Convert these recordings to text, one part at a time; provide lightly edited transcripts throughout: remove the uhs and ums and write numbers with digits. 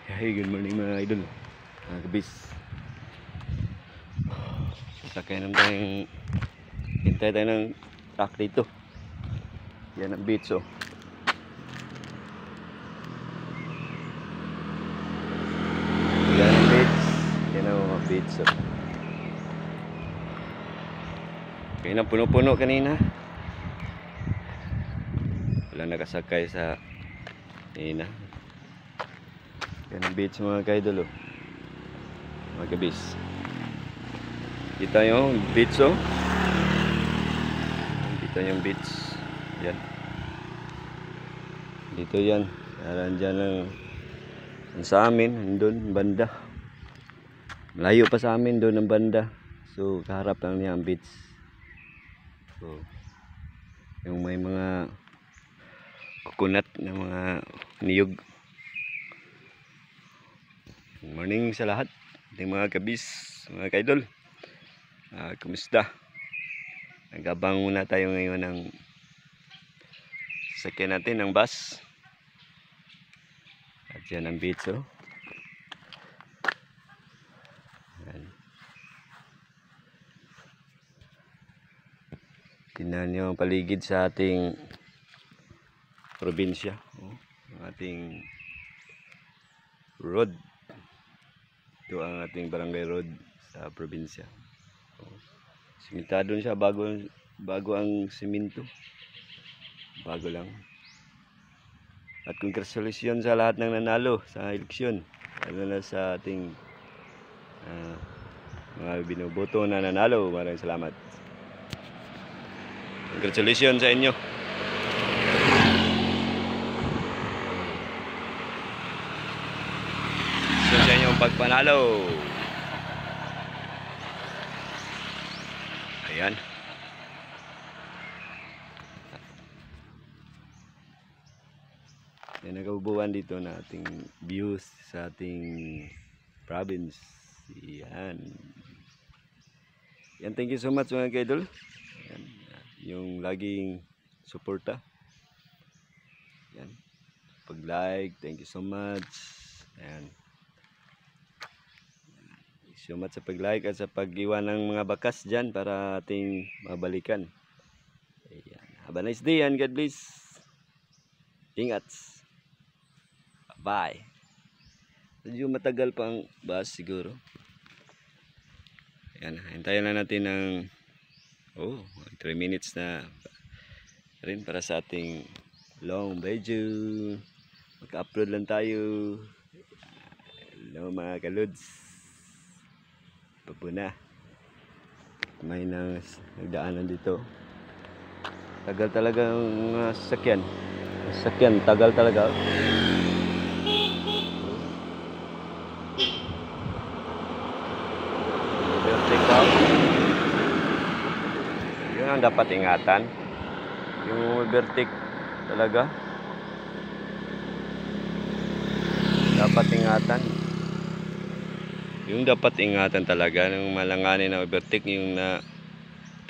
Hey, good morning mga idol, mga kabis. Sakay naman tayong hintay tayo ng truck dito. Yan ang beach, oh. Yan ang beach. Yan ang mga beach, oh. Kaya na puno-puno kanina. Wala nakasakay sa kanina. Yan ang beach mga kaidol, oh. Mga kabis. Kita yung beach, oh. Kita yung beach. Yan. Dito yan. Dyan lang sa amin, doon banda. Malayo pa sa amin doon ang banda. So kaharap lang niya ang beach. So yung may mga coconut na mga niyog. Good morning sa lahat. Ating mga kabis, mga kaidol. Kumusta? Nagabang muna tayo ngayon ng sakyan natin ng bus. At yan ang beach, oh. Yan. Tingnan nyo ang paligid sa ating probinsya, oh. Ang ating road. Ito ang ating barangay road sa probinsya. Oh. Simentado siya bago ang simento. Bago lang. At congratulations sa lahat ng nanalo sa eleksyon. Lalo na sa ating mga binoboto na nanalo. Maraming salamat. Congratulations sa inyo. Sa inyong pagpanalo. Ayan. Yan nagaubuan dito na ating views sa ating province. Yan. Yan, thank you so much mga kaidol. Yan. Yung laging suporta. Yan. Pag-like, thank you so much. Yan. Thank you so much sa pag-like at sa pag-iwan ng mga bakas dyan para ating mabalikan. Ayan. Have a nice day and God bless. Ingat. Bye. Medyo matagal pang bus siguro. Ayan, hintayin lang natin ng 3 minutes na rin para sa ating long video. Mag-upload lang tayo. Hello mga kaluds. Pabuna. May nagdaanan dito. Tagal talaga ang sasakyan. Sasakyan, tagal talaga. Yun ang dapat ingatan. Yung overtake talaga. Dapat ingatan. Yung dapat ingatan talaga ng malanganin na overtake, yung na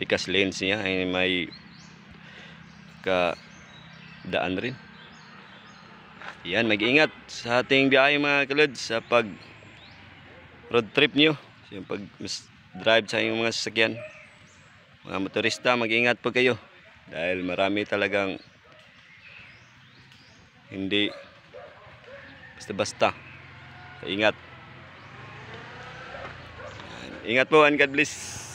pikas lanes niya ay may daan rin. Yan, mag-ingat sa ating biyahe mga kaluds sa pag road trip nyo, yung pag drive sa inyong mga sasakyan. Mga motorista, mag-ingat po kayo dahil marami talagang hindi basta-basta. Ingat po and God bless.